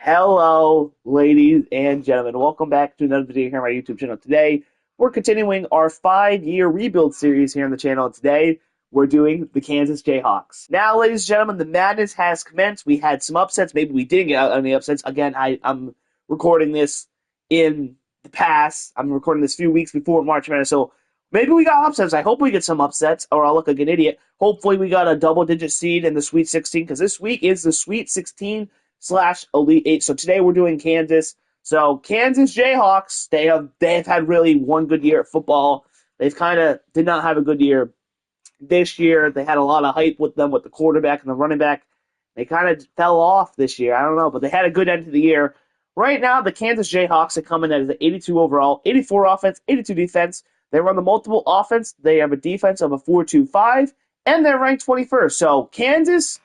Hello, ladies and gentlemen. Welcome back to another video here on my YouTube channel. Today, we're continuing our 5-year rebuild series here on the channel. Today, we're doing the Kansas Jayhawks. Now, ladies and gentlemen, the madness has commenced. We had some upsets. Maybe we didn't get out any upsets. Again, I'm recording this in the past. I'm recording this a few weeks before March Madness, so maybe we got upsets. I hope we get some upsets, or I'll look like an idiot. Hopefully, we got a double-digit seed in the Sweet 16, because this week is the Sweet 16/Elite Eight. So today we're doing Kansas. So Kansas Jayhawks, they have had really one good year at football. They've kind of did not have a good year this year. They had a lot of hype with them with the quarterback and the running back. They kind of fell off this year. I don't know, but they had a good end to the year. Right now, the Kansas Jayhawks are coming in at 82 overall, 84 offense, 82 defense. They run the multiple offense. They have a defense of a 4.25, and they're ranked 21st. So Kansas,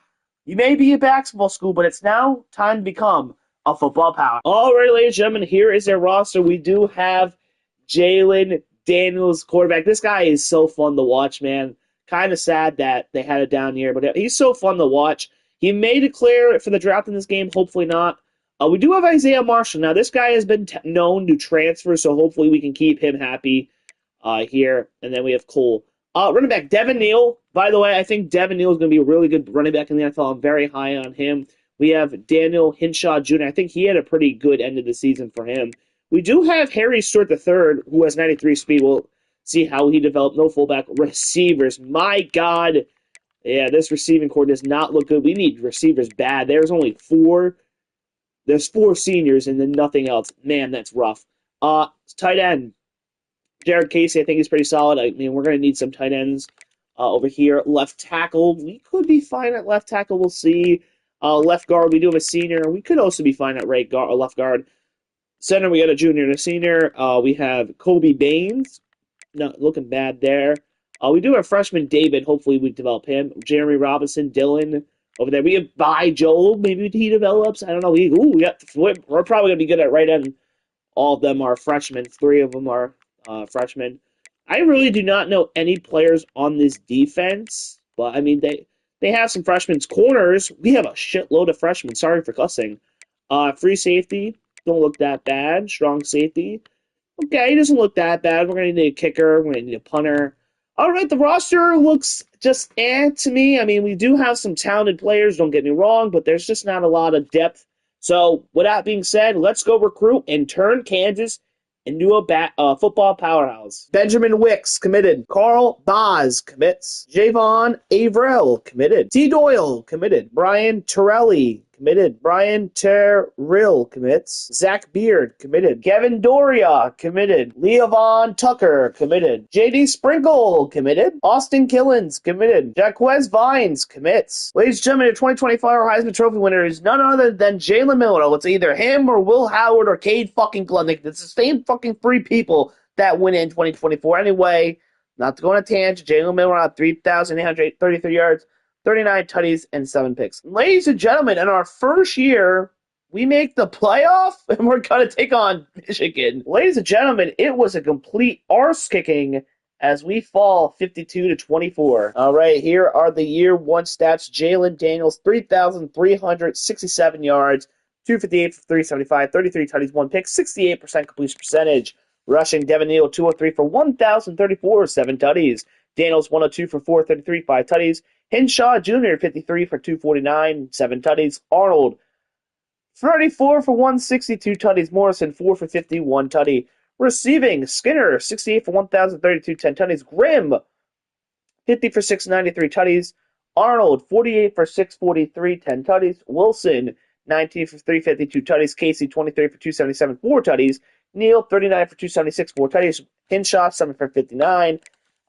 you may be a basketball school, but it's now time to become a football power. All right, ladies and gentlemen, here is their roster. We do have Jalen Daniels, quarterback. This guy is so fun to watch, man. Kind of sad that they had it down here, but he's so fun to watch. He may declare for the draft in this game, hopefully not. We do have Isaiah Marshall. Now, this guy has been known to transfer, so hopefully we can keep him happy here. And then we have Cole. Running back, Devin Neal. By the way, I think Devin Neal is going to be a really good running back in the NFL. I'm very high on him. We have Daniel Hinshaw Jr. I think he had a pretty good end of the season for him. We do have Harry Stewart III, who has 93 speed. We'll see how he developed. No fullback. Receivers. My God. Yeah, this receiving core does not look good. We need receivers bad. There's only four. There's 4 seniors and then nothing else. Man, that's rough. Tight end. Jared Casey, I think he's pretty solid. I mean, we're going to need some tight ends over here. Left tackle, we could be fine at left tackle. We'll see. Left guard, we do have a senior. We could also be fine at left guard. Center, we got a junior and a senior. We have Kobe Baines. Not looking bad there. We do have freshman David. Hopefully we develop him. Jeremy Robinson, Dylan over there. We have By Joel. Maybe he wedevelops. I don't know. We're probably going to be good at right end. All of them are freshmen. 3 of them are freshmen. I really do not know any players on this defense, but I mean they have some freshmen. Corners, we have a shitload of freshmen. Sorry for cussing. Free safety, don't look that bad. Strong safety, okay, he doesn't look that bad. We're gonna need a kicker. We're gonna need a punter. All right, the roster looks just to me. I mean, we do have some talented players. Don't get me wrong, but there's just not a lot of depth. So, with that being said, let's go recruit and turn Kansas into a football powerhouse. Benjamin Wicks, committed. Carl Boz, commits. Javon Averill, committed. T. Doyle, committed. Brian Torelli, committed. Brian Terrill, commits. Zach Beard, committed. Kevin Doria, committed. Leavon Tucker, committed. J.D. Sprinkle, committed. Austin Killens, committed. Jaquez Vines, commits. Ladies and gentlemen, your 2025 Heisman Trophy winner is none other than Jalen Miller. It's either him or Will Howard or Cade fucking Klubnik. It's the same fucking 3 people that win in 2024. Anyway, not to go on a tangent, Jalen Miller on 3,833 yards, 39 tutties, and 7 picks. Ladies and gentlemen, in our first year, we make the playoff, and we're going to take on Michigan. Ladies and gentlemen, it was a complete arse-kicking as we fall 52-24. All right, here are the year 1 stats. Jalen Daniels, 3,367 yards, 258 for 375, 33 tutties, 1 pick, 68% completion percentage. Rushing, Devin Neal, 203 for 1,034, 7 tutties. Daniels, 102 for 433, 5 tutties. Hinshaw Jr., 53 for 249, 7 tutties. Arnold, 34 for 162 tutties. Morrison, 4 for 51 tutty. Receiving, Skinner, 68 for 1,032, 10 tutties. Grimm, 50 for 693 tutties. Arnold, 48 for 643, 10 tutties. Wilson, 19 for 352 tutties. Casey, 23 for 277, 4 tutties. Neal, 39 for 276, 4 tutties. Hinshaw, 7 for 59.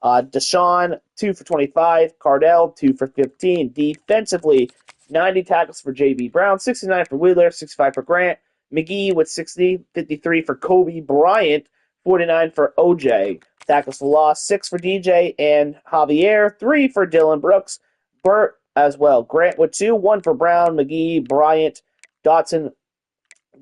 Deshaun, 2 for 25. Cardell, 2 for 15. Defensively, 90 tackles for J.B. Brown, 69 for Wheeler, 65 for Grant. McGee with 60, 53 for Kobe Bryant, 49 for OJ. Tackles for loss, 6 for DJ and Javier, 3 for Dylan Brooks. Burt as well. Grant with 2, 1 for Brown, McGee, Bryant, Dotson,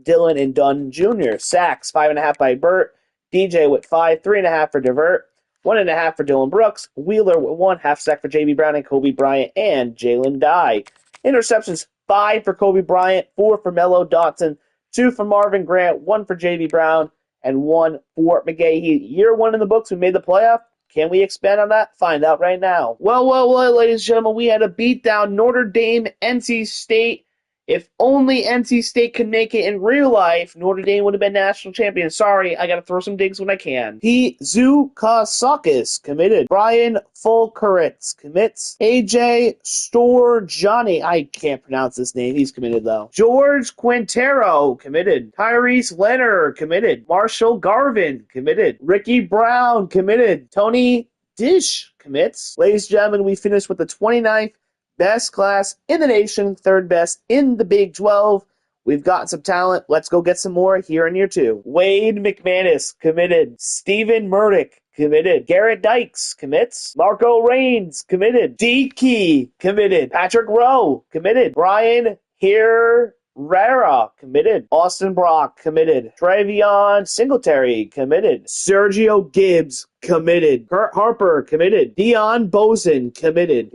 Dylan, and Dunn Jr. Sacks, 5.5 by Burt. DJ with 5, 3.5 for Divert. 1.5 for Dylan Brooks. Wheeler with 1 half sack for J.B. Brown and Kobe Bryant and Jalen Dye. Interceptions, 5 for Kobe Bryant, 4 for Melo Dotson, 2 for Marvin Grant, 1 for J.B. Brown, and 1 for McGahee. Year 1 in the books, we made the playoff. Can we expand on that? Find out right now. Well, ladies and gentlemen, we had a beatdown. Notre Dame, NC State. If only NC State could make it in real life, Notre Dame would have been national champion. Sorry, I gotta throw some digs when I can. Pete Zukasakis committed. Brian Fulkeritz commits. AJ Storjani, I can't pronounce this name. He's committed though. George Quintero committed. Tyrese Leonard committed. Marshall Garvin committed. Ricky Brown committed. Tony Dish commits. Ladies and gentlemen, we finished with the 29th best class in the nation, 3rd best in the Big 12. We've got some talent. Let's go get some more here in year 2. Wade McManus committed. Stephen Murdoch committed. Garrett Dykes commits. Marco Raines committed. D. Key committed. Patrick Rowe committed. Brian Herrera committed. Austin Brock committed. Travion Singletary committed. Sergio Gibbs committed. Kurt Harper committed. Dion Bozen committed.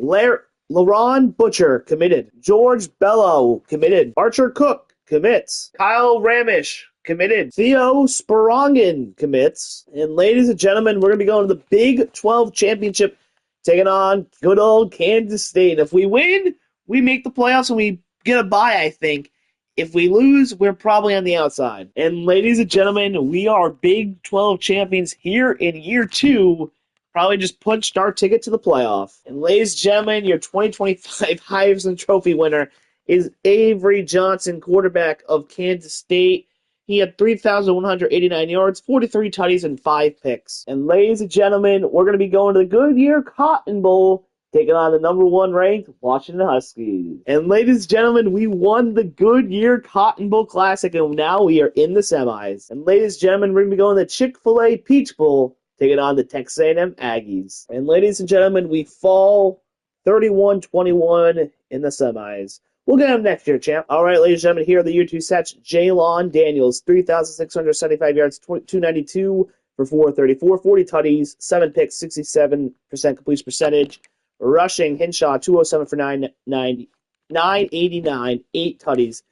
LaRon Butcher committed. George Bello committed. Archer Cook commits. Kyle Ramish committed. Theo Sporongen commits. And ladies and gentlemen, we're going to be going to the Big 12 Championship, taking on good old Kansas State. If we win, we make the playoffs and we get a bye, I think. If we lose, we're probably on the outside. And ladies and gentlemen, we are Big 12 champions here in year 2. Probably just punched our ticket to the playoff. And ladies and gentlemen, your 2025 Heisman Trophy winner is Avery Johnson, quarterback of Kansas State. He had 3,189 yards, 43 tutties, and 5 picks. And ladies and gentlemen, we're going to be going to the Goodyear Cotton Bowl, taking on the number 1 ranked Washington Huskies. And ladies and gentlemen, we won the Goodyear Cotton Bowl Classic, and now we are in the semis. And ladies and gentlemen, we're going to be going to the Chick-fil-A Peach Bowl, taking on the Texas A&M Aggies. And ladies and gentlemen, we fall 31-21 in the semis. We'll get him next year, champ. All right, ladies and gentlemen, here are the year 2 sets. Jalon Daniels, 3,675 yards, 292 for 434, 40 tutties, 7 picks, 67% completion percentage. Rushing, Hinshaw, 207 for 989, 8 tutties.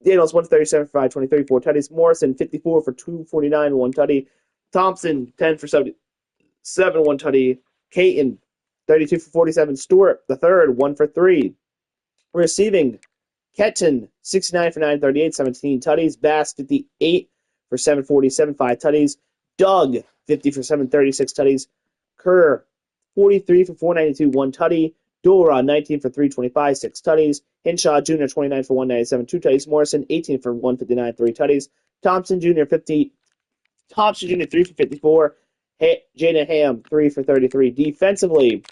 Daniels, 137 for 520, 34 tutties. Morrison, 54 for 249, 1 tutty. Thompson, 10 for 77, 1 tutty. Caton, 32 for 47. Stewart, the third, 1 for 3. Receiving, Ketton, 69 for 938, 17 tutties. Bass, 58 for 747, 5 tutties. Doug, 50 for 736 tutties. Kerr, 43 for 492, 1 tutty. Dora, 19 for 325, 6 tutties. Hinshaw Jr., 29 for 197, 2 tutties. Morrison, 18 for 159, 3 tutties. Thompson Jr., 3 for 54. Jaden Ham, 3 for 33. Defensively,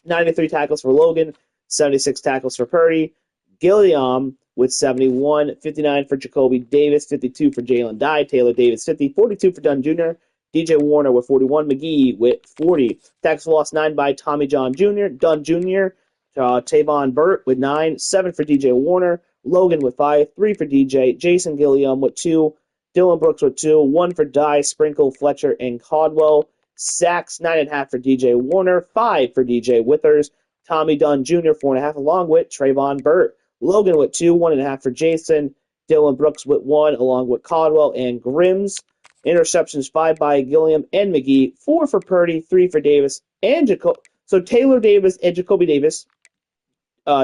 93 tackles for Logan, 76 tackles for Purdy. Gilliam with 71, 59 for Jacoby Davis, 52 for Jalen Dye. Taylor Davis, 50, 42 for Dunn Jr. DJ Warner with 41. McGee with 40. Tackles for loss 9 by Tommy John Jr. Dunn Jr. Tavon Burt with 9. 7 for DJ Warner. Logan with 5. 3 for DJ. Jason Gilliam with 2. Dylan Brooks with 2. 1 for Dye, Sprinkle, Fletcher, and Caldwell. Sacks 9.5 for DJ Warner. 5 for DJ Withers. Tommy Dunn Jr. 4.5 along with Trayvon Burt. Logan with 2. 1.5 for Jason. Dylan Brooks with 1 along with Caldwell and Grims. Interceptions 5 by Gilliam and McGee. 4 for Purdy. 3 for Davis and Jacoby. So Taylor Davis and Jacoby Davis.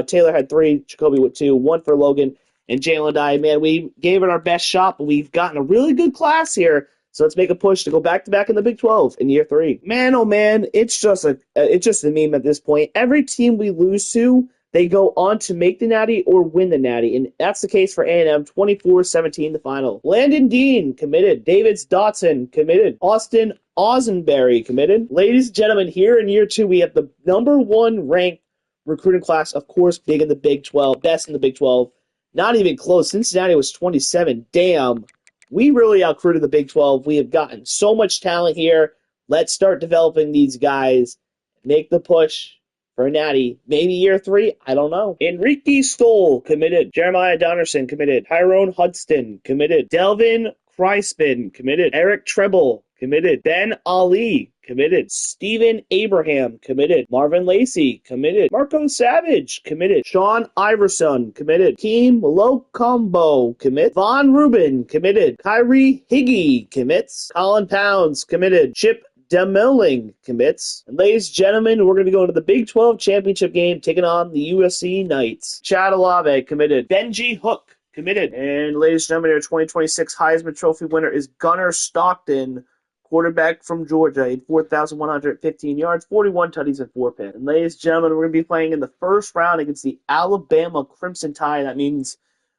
Taylor had 3. Jacoby with 2. 1 for Logan and Jalen Dye. Man, we gave it our best shot, but we've gotten a really good class here. So let's make a push to go back-to-back in the Big 12 in year 3. Man, oh man, it's just a meme at this point. Every team we lose to, they go on to make the Natty or win the Natty, and that's the case for A&M, 24-17 the final. Landon Dean committed. Davids Dotson committed. Austin Ozenberry committed. Ladies and gentlemen, here in year 2, we have the number 1 ranked recruiting class, of course, big in the Big 12, best in the Big 12. Not even close. Cincinnati was 27. Damn. We really outrecruited the Big 12. We have gotten so much talent here. Let's start developing these guys. Make the push for a Natty. Maybe year 3. I don't know. Enrique Stoll committed. Jeremiah Donnerson committed. Tyrone Hudson committed. Delvin Crispin committed. Eric Treble committed. Ben Ali, committed. Stephen Abraham, committed. Marvin Lacey, committed. Marco Savage, committed. Sean Iverson, committed. Keem Locombo, commit. Von Rubin, committed. Kyrie Higgy, commits. Colin Pounds, committed. Chip Demilling commits. And ladies and gentlemen, we're going to go into the Big 12 championship game taking on the USC Knights. Chad Olave committed. Benji Hook committed. And ladies and gentlemen, our 2026 Heisman Trophy winner is Gunnar Stockton, quarterback from Georgia. He had 4,115 yards, 41 tutties, and 4 picks. And ladies and gentlemen, we're going to be playing in the first round against the Alabama Crimson Tide. That means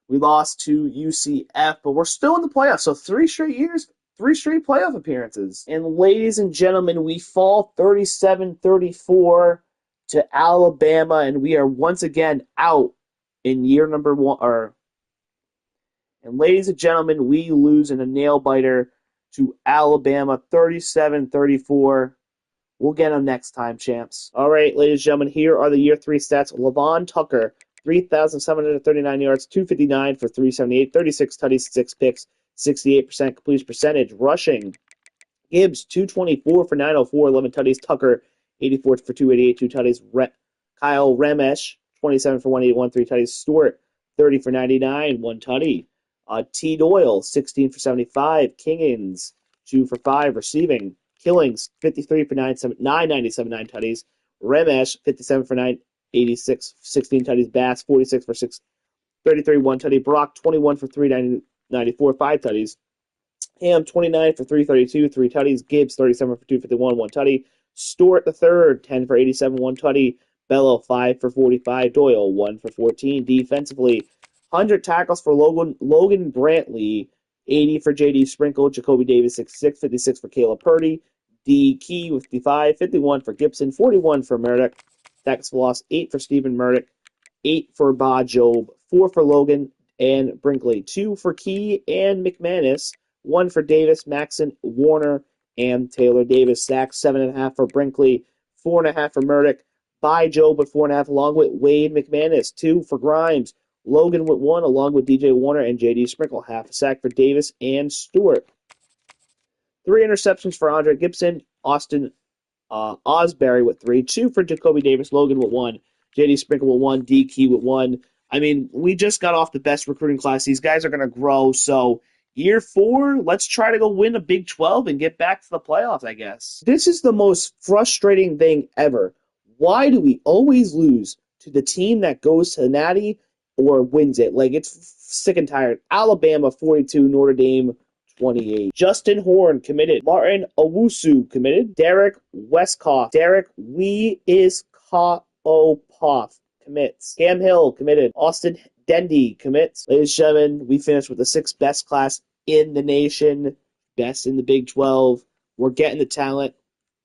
we lost to UCF, but we're still in the playoffs. So 3 straight years, 3 straight playoff appearances. And ladies and gentlemen, we fall 37-34 to Alabama, and we are once again out in year number 1. And ladies and gentlemen, we lose in a nail-biter to Alabama 37-34. We'll get them next time, champs. All right, ladies and gentlemen, here are the year 3 stats. Levon Tucker, 3,739 yards, 259 for 378, 36 tutties, 6 picks, 68% completion percentage. Rushing, Gibbs, 224 for 904, 11 tutties. Tucker, 84 for 288, 2 tutties. Kyle Remesh, 27 for 181, 3 tutties. Stewart, 30 for 99, 1 tutty. T. Doyle, 16 for 75. Kingins, 2 for 5 receiving. Killings, 53 for 997, 9 tutties. Remesh, 57 for 986, 16 tutties. Bass, 46 for 633, 1 tutty. Brock, 21 for 394, 5 tutties. Ham, 29 for 332, 3 tutties. Gibbs, 37 for 251, 1 tutty. Stewart the third, 10 for 87, 1 tutty. Bello, 5 for 45. Doyle, 1 for 14. Defensively, 100 tackles for Logan Brantley, 80 for J.D. Sprinkle. Jacoby Davis, 66, 56 for Caleb Purdy. D. Key with 55, 51 for Gibson, 41 for Murdoch. Tackles for loss, 8 for Stephen Murdoch, 8 for Ba Job, 4 for Logan and Brinkley, 2 for Key and McManus, 1 for Davis, Maxon, Warner, and Taylor Davis. Sacks, 7.5 for Brinkley, 4.5 for Murdoch. By Job with 4.5, along with Wade McManus. 2 for Grimes. Logan with 1, along with DJ Warner and J.D. Sprinkle. Half a sack for Davis and Stewart. 3 interceptions for Andre Gibson. Austin Osbury with 3. 2 for Jacoby Davis. Logan with 1. J.D. Sprinkle with 1. D. Key with 1. I mean, we just got off the best recruiting class. These guys are going to grow. So, year 4, let's try to go win a Big 12 and get back to the playoffs, I guess. This is the most frustrating thing ever. Why do we always lose to the team that goes to the Natty or wins it? Like, it's sick and tired. Alabama 42, Notre Dame 28. Justin Horn committed. Martin Owusu committed. Derek Westcoff. Derek Weiscoff commits. Cam Hill committed. Austin Dendy commits. Ladies and gentlemen, we finished with the 6th best class in the nation. Best in the Big 12. We're getting the talent.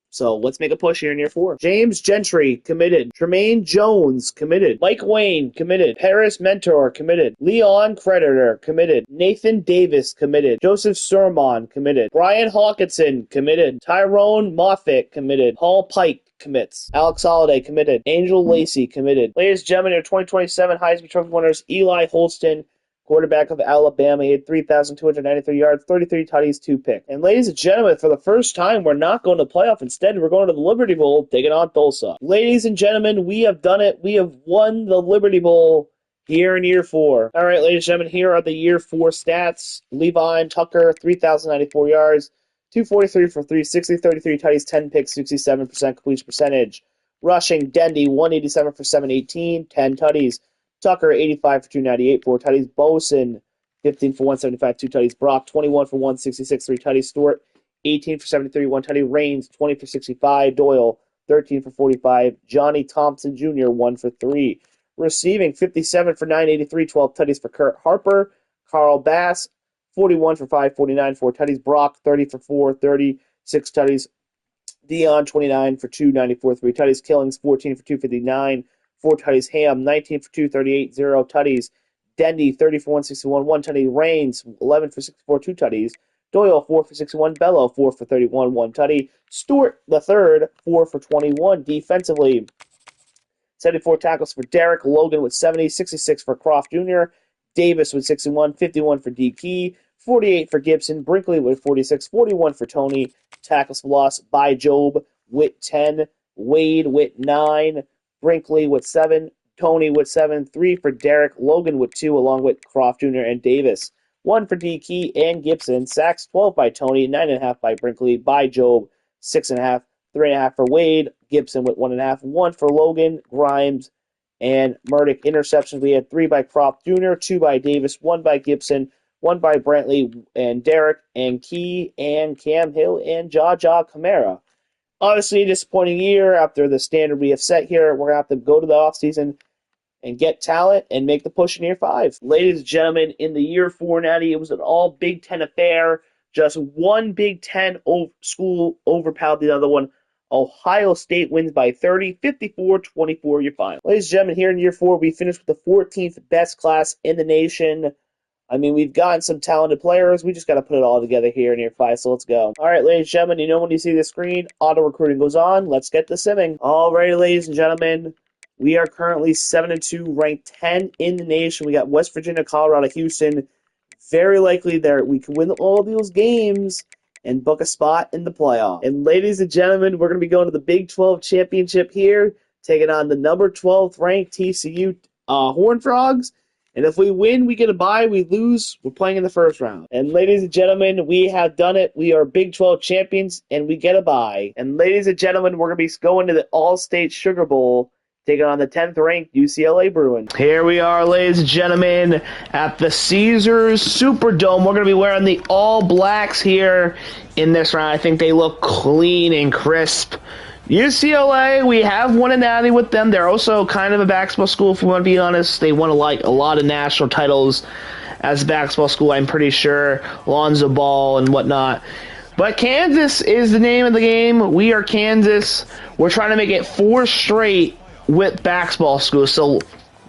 So let's make a push here in year 4. James Gentry committed. Tremaine Jones committed. Mike Wayne committed. Paris Mentor committed. Leon Creditor committed. Nathan Davis committed. Joseph Sermon committed. Brian Hawkinson committed. Tyrone Moffitt committed. Paul Pike commits. Alex Holiday committed. Angel Lacey committed. Ladies and gentlemen, your 2027 Heisman Trophy winners, Eli Holston, quarterback of Alabama. He had 3,293 yards, 33 tutties, 2 picks. And ladies and gentlemen, for the first time, we're not going to playoff. Instead, we're going to the Liberty Bowl, taking on Tulsa. Ladies and gentlemen, we have done it. We have won the Liberty Bowl here in year 4. All right, ladies and gentlemen, here are the year 4 stats. Levon Tucker, 3,094 yards, 243 for 360, 33 tutties, 10 picks, 67% completion percentage. Rushing, Dendy, 187 for 718, 10 tutties. Tucker, 85 for 298, 4 tutties. Boson, 15 for 175, 2 tutties. Brock, 21 for 166, 3 tutties. Stewart, 18 for 73, 1 tutty. Raines, 20 for 65. Doyle, 13 for 45. Johnny Thompson Jr., 1 for 3. Receiving, 57 for 983, 12 tutties for Kurt Harper. Carl Bass, 41 for 549, 4 tutties. Brock, 30 for 430, 6 tutties. Dion, 29 for 294, 3 tutties. Killings, 14 for 259. 4 tutties. Ham, 19 for 238, 0 tutties. Dendy, 30 for 161, 1 tutty. Raines, 11 for 64, 2 tutties. Doyle, 4 for 61. Bello, 4 for 31, 1 tutty. Stewart, the third, 4 for 21. Defensively, 74 tackles for Derek. Logan with 70, 66 for Croft Jr. Davis with 61, 51 for DP, 48 for Gibson, Brinkley with 46, 41 for Tony, tackles for loss by Job with 10, Wade with 9, Brinkley with 7, Tony with 7, 3 for Derek, Logan with 2, along with Croft Jr. and Davis. 1 for DK and Gibson, sacks 12 by Tony, 9.5 by Brinkley, by Job, 6.5, 3.5 for Wade, Gibson with 1.5, 1 for Logan, Grimes, and Murdoch. Interceptions, we had 3 by Croft Jr., 2 by Davis, 1 by Gibson, 1 by Brantley and Derek, and Key, and Cam Hill, and Jaja Kamara. Obviously, a disappointing year after the standard we have set here. We're going to have to go to the offseason and get talent and make the push in year 5. Ladies and gentlemen, in the year 4 natty, it was an all Big Ten affair. Just one Big Ten school overpowered the other one. Ohio State wins by 30, 54-24, your final. Ladies and gentlemen, here in year 4, we finished with the 14th best class in the nation. I mean, we've gotten some talented players. We just got to put it all together here in year 5, so let's go. All right, ladies and gentlemen, you know when you see the screen, auto-recruiting goes on. Let's get to simming. All right, ladies and gentlemen, we are currently 7-2, ranked 10 in the nation. We got West Virginia, Colorado, Houston. Very likely there we can win all those games and book a spot in the playoff. And ladies and gentlemen, we're going to be going to the Big 12 championship here, taking on the number 12th ranked TCU Horned Frogs. And if we win, we get a bye. We lose, we're playing in the first round. And ladies and gentlemen, we have done it. We are Big 12 champions, and we get a bye. And ladies and gentlemen, we're going to be going to the All-State Sugar Bowl, taking on the 10th ranked UCLA Bruins. Here we are, ladies and gentlemen, at the Caesars Superdome. We're going to be wearing the all blacks here in this round. I think they look clean and crisp. UCLA, we have won a natty with them. They're also kind of a basketball school, if we want to be honest. They won a lot of national titles as a basketball school, I'm pretty sure. Lonzo Ball and whatnot. But Kansas is the name of the game. We are Kansas. We're trying to make it 4 straight with basketball school. So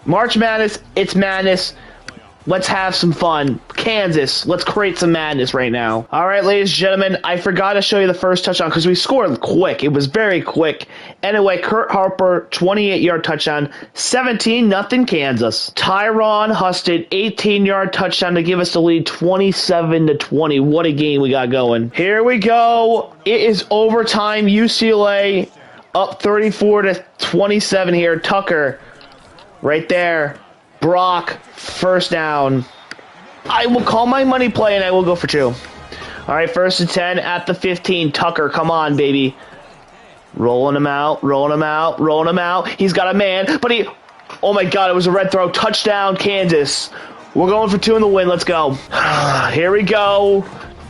March Madness, it's madness. Let's have some fun. Kansas, let's create some madness right now. All right, ladies and gentlemen, I forgot to show you the first touchdown because we scored quick. It was very quick. Anyway, Kurt Harper, 28-yard touchdown, 17-0 Kansas. Tyron Husted, 18-yard touchdown to give us the lead, 27-20. What a game we got going. Here we go. It is overtime. UCLA up 34-27 here. Tucker, right there. Brock, first down. I will call my money play, and I will go for 2. All right, 1st and 10 at the 15. Tucker, come on, baby. Rolling him out, rolling him out, rolling him out. He's got a man, but he... Oh, my God, it was a red throw. Touchdown, Kansas. We're going for 2 in the win. Let's go. Here we go.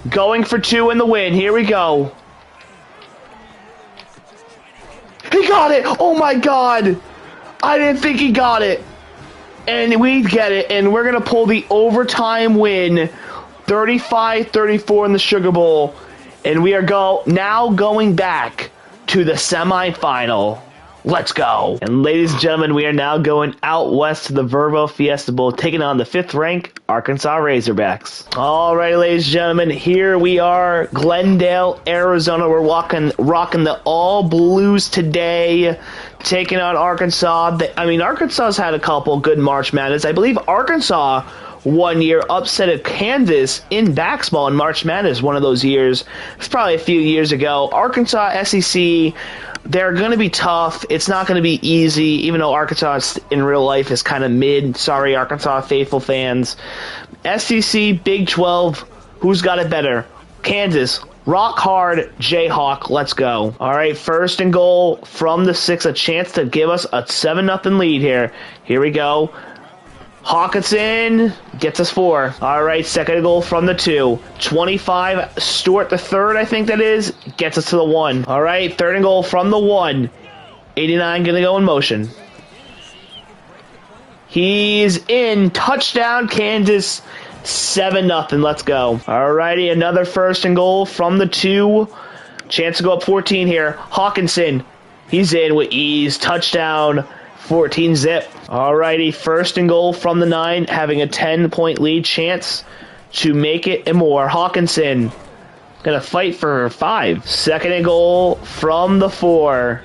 Going for 2 in the win. Here we go. He got it! Oh my God! I didn't think he got it. And we get it, and we're going to pull the overtime win, 35-34 in the Sugar Bowl. And we are now going back to the semifinal. Let's go. And ladies and gentlemen, we are now going out west to the Verbo Fiesta Bowl, taking on the 5th ranked Arkansas Razorbacks. All right, ladies and gentlemen, here we are, Glendale, Arizona. We're rocking the all blues today, taking on Arkansas. Arkansas's had a couple good March Madness. I believe Arkansas one year upset Kansas in basketball in March Madness one of those years. It's probably a few years ago. Arkansas, SEC, they're going to be tough. It's not going to be easy, even though Arkansas in real life is kind of mid. Sorry, Arkansas faithful fans. SEC, Big 12, who's got it better? Kansas, rock hard, Jayhawk, let's go. All right, 1st and goal from the 6, a chance to give us a 7-0 lead here. Here we go. Hawkinson gets us 4. All right, 2nd goal from the 2. 25, Stewart the 3rd, I think that is, gets us to the 1. All right, 3rd and goal from the 1. 89 going to go in motion. He's in. Touchdown, Kansas. 7-0. Let's go. All righty, another 1st and goal from the 2. Chance to go up 14 here. Hawkinson, he's in with ease. Touchdown. 14 zip. Alrighty, 1st and goal from the 9, having a 10-point lead, chance to make it and more. Hawkinson gonna fight for 5. 2nd and goal from the 4.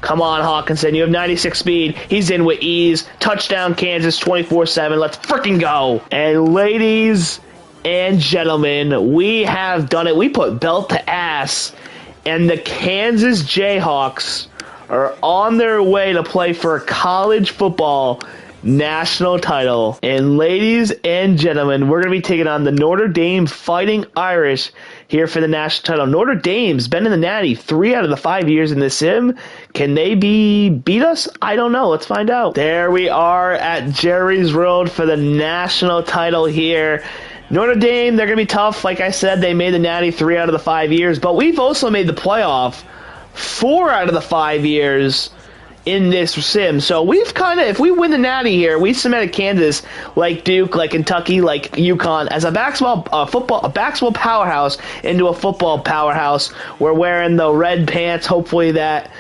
Come on, Hawkinson. You have 96 speed. He's in with ease. Touchdown, Kansas, 24-7. Let's freaking go. And ladies and gentlemen, we have done it. We put belt to ass. And the Kansas Jayhawks are on their way to play for a college football national title. And ladies and gentlemen, we're going to be taking on the Notre Dame Fighting Irish here for the national title. Notre Dame's been in the Natty 3 out of the 5 years in this sim. Can they beat us? I don't know. Let's find out. There we are at Jerry's World for the national title here. Notre Dame, they're going to be tough. Like I said, they made the Natty 3 out of the 5 years, but we've also made the playoff 4 out of the 5 years in this sim. So we've kind of, if we win the Natty here, we cemented Kansas like Duke, like Kentucky, like UConn as a basketball powerhouse into a football powerhouse. We're wearing the red pants. Hopefully that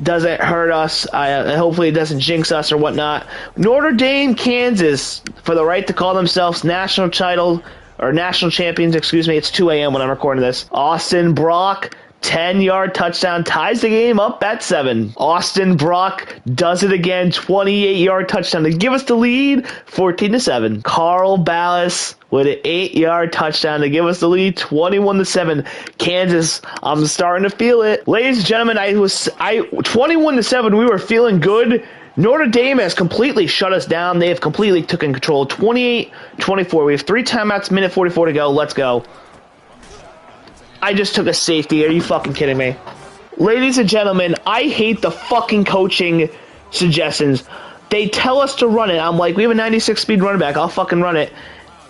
doesn't hurt us. Hopefully it doesn't jinx us or whatnot. Notre Dame, Kansas, for the right to call themselves national title or national champions. Excuse me. It's 2 a.m. when I'm recording this. Austin Brock, 10-yard touchdown, ties the game up at 7. Austin Brock does it again, 28-yard touchdown to give us the lead, 14-7. Carl Ballas with an 8-yard touchdown to give us the lead, 21-7. Kansas, I'm starting to feel it. Ladies and gentlemen, 21-7, we were feeling good. Notre Dame has completely shut us down. They have completely taken control. 28-24. We have 3 timeouts, minute 44 to go. Let's go. I just took a safety. Are you fucking kidding me? Ladies and gentlemen, I hate the fucking coaching suggestions. They tell us to run it. I'm like, we have a 96 speed running back. I'll fucking run it.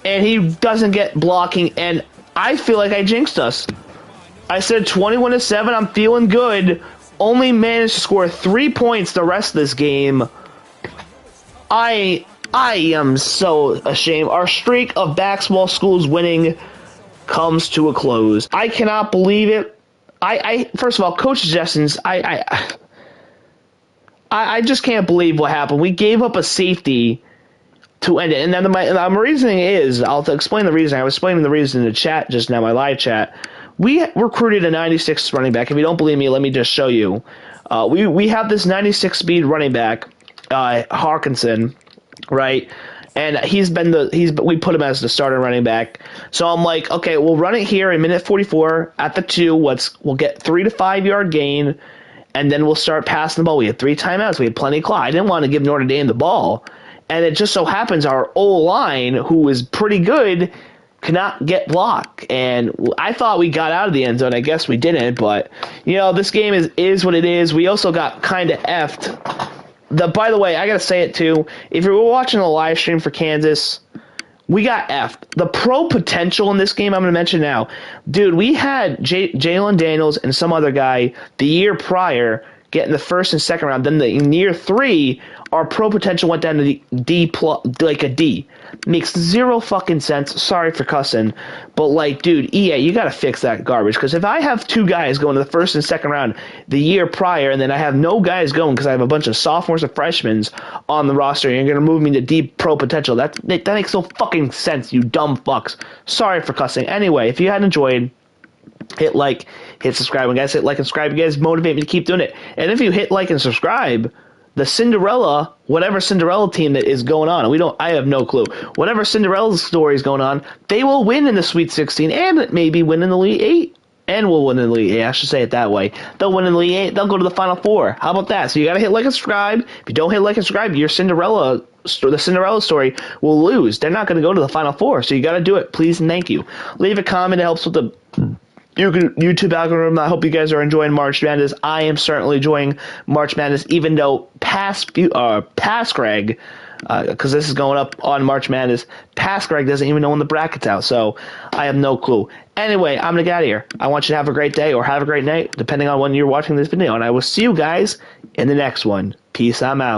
And he doesn't get blocking, and I feel like I jinxed us. I said 21-7. I'm feeling good. Only managed to score 3 points the rest of this game. I am so ashamed. Our streak of basketball schools winning comes to a close. I cannot believe it. I first of all, coach suggestions. I just can't believe what happened. We gave up a safety to end it, and then my reasoning is, I'll explain the reason. I was explaining the reason in the chat just now, my live chat. We recruited a 96 running back. If you don't believe me, let me just show you. We have this 96 speed running back, Hawkinson, right? And we put him as the starter running back. So I'm like, okay, we'll run it here in minute 44 at the 2. We'll get 3 to 5 yard gain, and then we'll start passing the ball. We had 3 timeouts. We had plenty of clock. I didn't want to give Notre Dame the ball. And it just so happens our O-line, who is pretty good, cannot get blocked. And I thought we got out of the end zone. I guess we didn't. But, this game is what it is. We also got kind of effed. By the way, I gotta say it too. If you were watching the live stream for Kansas, we got effed. The pro potential in this game, I'm gonna mention now, dude. We had Jalen Daniels and some other guy the year prior getting the first and second round. Then in year 3, our pro potential went down to the D+, like a D. Makes zero fucking sense. Sorry for cussing, but dude, EA, you gotta fix that garbage. Because if I have 2 guys going to the first and second round the year prior, and then I have no guys going because I have a bunch of sophomores and freshmen on the roster, and you're gonna move me to D pro potential, that makes no fucking sense. You dumb fucks. Sorry for cussing. Anyway, if you had enjoyed, hit like, hit subscribe. When guys hit like and subscribe, you guys motivate me to keep doing it. And if you hit like and subscribe, the Cinderella, whatever Cinderella team that is going on, I have no clue. Whatever Cinderella story is going on, they will win in the Sweet 16 and maybe win in the Elite 8. And we'll win in the Elite 8. I should say it that way. They'll win in the Elite 8. They'll go to the Final 4. How about that? So you got to hit like and subscribe. If you don't hit like and subscribe, the Cinderella story will lose. They're not going to go to the Final 4. So you got to do it. Please and thank you. Leave a comment. It helps with the YouTube algorithm. I hope you guys are enjoying March Madness. I am certainly enjoying March Madness, even though past Greg, because this is going up on March Madness, past Greg doesn't even know when the bracket's out, so I have no clue. Anyway, I'm going to get out of here. I want you to have a great day or have a great night, depending on when you're watching this video, and I will see you guys in the next one. Peace, I'm out.